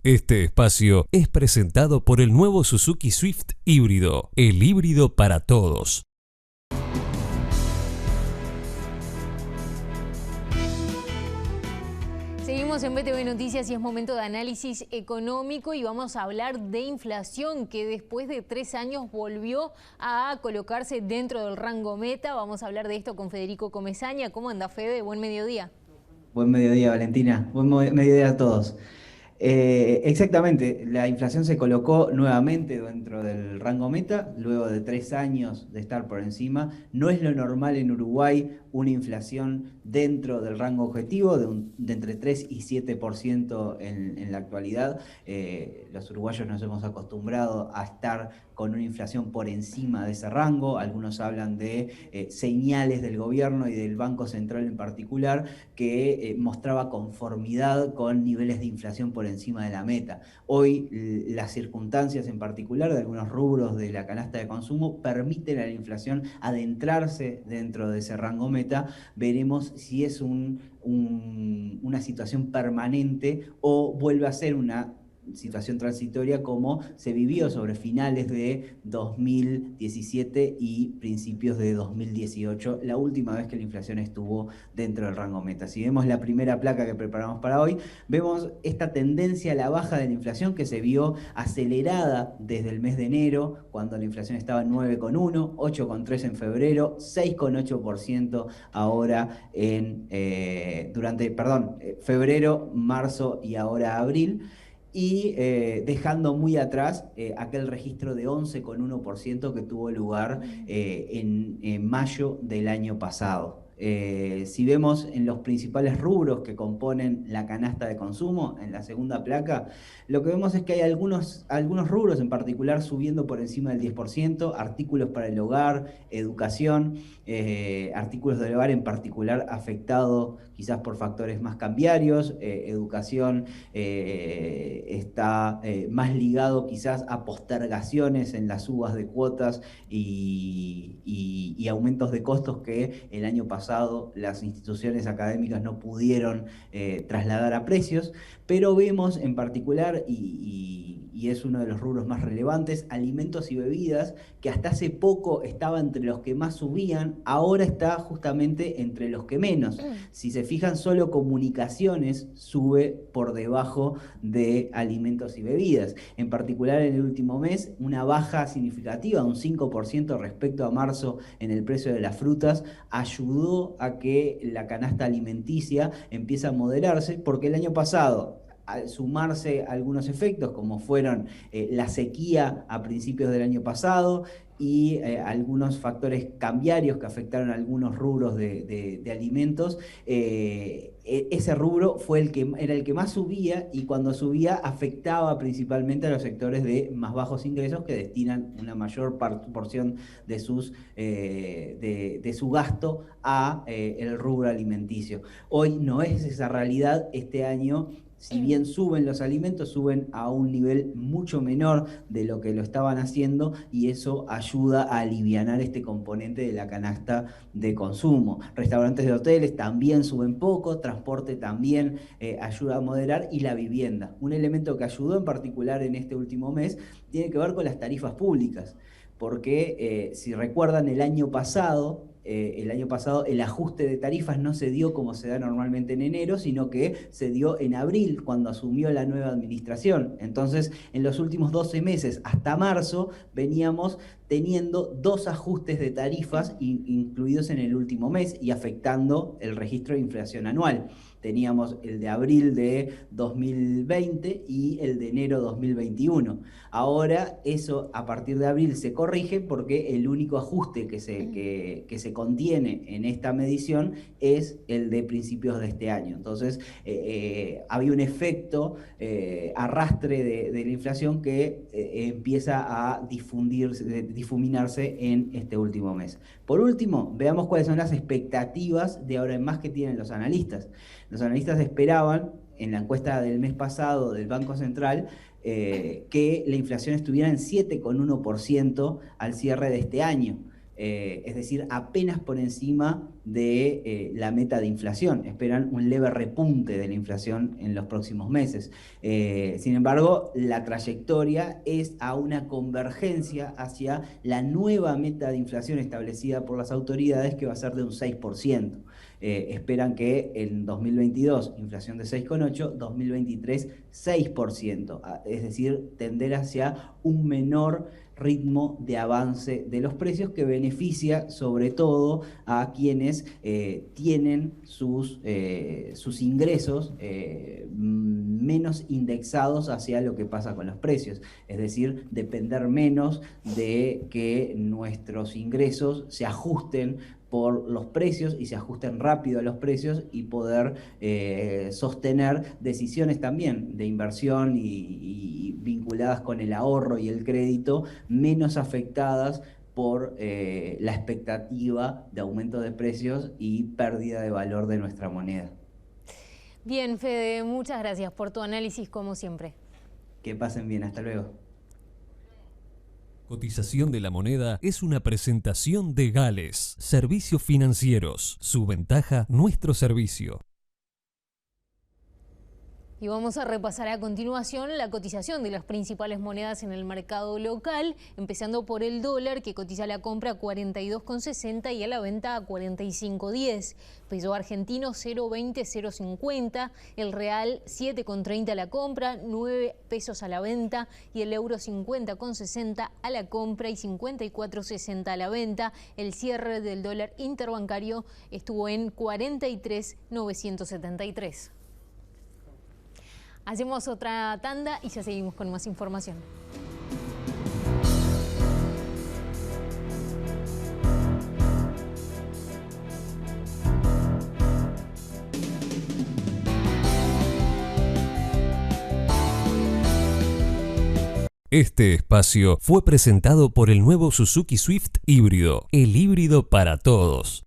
Este espacio es presentado por el nuevo Suzuki Swift híbrido, el híbrido para todos. Seguimos en BTV Noticias y es momento de análisis económico y vamos a hablar de inflación que después de 3 años volvió a colocarse dentro del rango meta. Vamos a hablar de esto con Federico Comesaña. ¿Cómo anda, Fede? Buen mediodía. Buen mediodía, Valentina. Buen mediodía a todos. Exactamente, la inflación se colocó nuevamente dentro del rango meta, luego de 3 años de estar por encima. No es lo normal en Uruguay una inflación dentro del rango objetivo, de entre 3 y 7% en la actualidad. Los uruguayos nos hemos acostumbrado a estar con una inflación por encima de ese rango. Algunos hablan de señales del gobierno y del Banco Central en particular que mostraba conformidad con niveles de inflación por encima de la meta. Hoy las circunstancias en particular de algunos rubros de la canasta de consumo permiten a la inflación adentrarse dentro de ese rango meta. Veremos si es una situación permanente o vuelve a ser una situación transitoria como se vivió sobre finales de 2017 y principios de 2018, la última vez que la inflación estuvo dentro del rango meta. Si vemos la primera placa que preparamos para hoy, vemos esta tendencia a la baja de la inflación que se vio acelerada desde el mes de enero, cuando la inflación estaba en 9,1, 8,3 en febrero, 6,8% ahora febrero, marzo y ahora abril. Y dejando muy atrás aquel registro de 11,1% que tuvo lugar en mayo del año pasado. Si vemos en los principales rubros que componen la canasta de consumo, en la segunda placa, lo que vemos es que hay algunos rubros en particular subiendo por encima del 10%, artículos para el hogar, educación, artículos del hogar en particular afectado quizás por factores más cambiarios, educación está más ligado quizás a postergaciones en las subas de cuotas y aumentos de costos que el año pasado las instituciones académicas no pudieron trasladar a precios, pero vemos en particular, y es uno de los rubros más relevantes, alimentos y bebidas, que hasta hace poco estaba entre los que más subían, ahora está justamente entre los que menos. Si se fijan, solo comunicaciones sube por debajo de alimentos y bebidas. En particular en el último mes, una baja significativa, un 5% respecto a marzo en el precio de las frutas, ayudó a que la canasta alimenticia empiece a moderarse, porque el año pasado, al sumarse algunos efectos como fueron la sequía a principios del año pasado y algunos factores cambiarios que afectaron a algunos rubros de alimentos, ese rubro era el que más subía, y cuando subía afectaba principalmente a los sectores de más bajos ingresos, que destinan una mayor porción de su gasto a el rubro alimenticio. Hoy no es esa realidad. Este año, si bien suben los alimentos, suben a un nivel mucho menor de lo que lo estaban haciendo, y eso ayuda a alivianar este componente de la canasta de consumo. Restaurantes de hoteles también suben poco, transporte también ayuda a moderar, y la vivienda. Un elemento que ayudó en particular en este último mes tiene que ver con las tarifas públicas, porque si recuerdan el año pasado el ajuste de tarifas no se dio como se da normalmente en enero, sino que se dio en abril, cuando asumió la nueva administración. Entonces, en los últimos 12 meses, hasta marzo, veníamos teniendo 2 ajustes de tarifas incluidos en el último mes y afectando el registro de inflación anual. Teníamos el de abril de 2020 y el de enero 2021. Ahora eso, a partir de abril, se corrige, porque el único ajuste que se contiene en esta medición es el de principios de este año. Entonces había un efecto arrastre de la inflación que empieza a difuminarse en este último mes. Por último, veamos cuáles son las expectativas de ahora en más que tienen los analistas. Los analistas esperaban, en la encuesta del mes pasado del Banco Central, que la inflación estuviera en 7,1% al cierre de este año. Es decir, apenas por encima de la meta de inflación, esperan un leve repunte de la inflación en los próximos meses. Sin embargo, la trayectoria es a una convergencia hacia la nueva meta de inflación establecida por las autoridades, que va a ser de un 6%. Esperan que en 2022 inflación de 6,8, 2023 6%, es decir, tender hacia un menor ritmo de avance de los precios, que beneficia sobre todo a quienes tienen sus ingresos menos indexados hacia lo que pasa con los precios, es decir, depender menos de que nuestros ingresos se ajusten por los precios y se ajusten rápido a los precios, y poder sostener decisiones también de inversión y vinculadas con el ahorro y el crédito, menos afectadas por la expectativa de aumento de precios y pérdida de valor de nuestra moneda. Bien, Fede, muchas gracias por tu análisis como siempre. Que pasen bien, hasta luego. Cotización de la moneda es una presentación de Gales, Servicios Financieros. Su ventaja, nuestro servicio. Y vamos a repasar a continuación la cotización de las principales monedas en el mercado local, empezando por el dólar, que cotiza a la compra a 42,60 y a la venta a 45,10. Peso argentino 0,20, 0,50, el real 7,30 a la compra, 9 pesos a la venta, y el euro 50,60 a la compra y 54,60 a la venta. El cierre del dólar interbancario estuvo en 43,973. Hacemos otra tanda y ya seguimos con más información. Este espacio fue presentado por el nuevo Suzuki Swift híbrido, el híbrido para todos.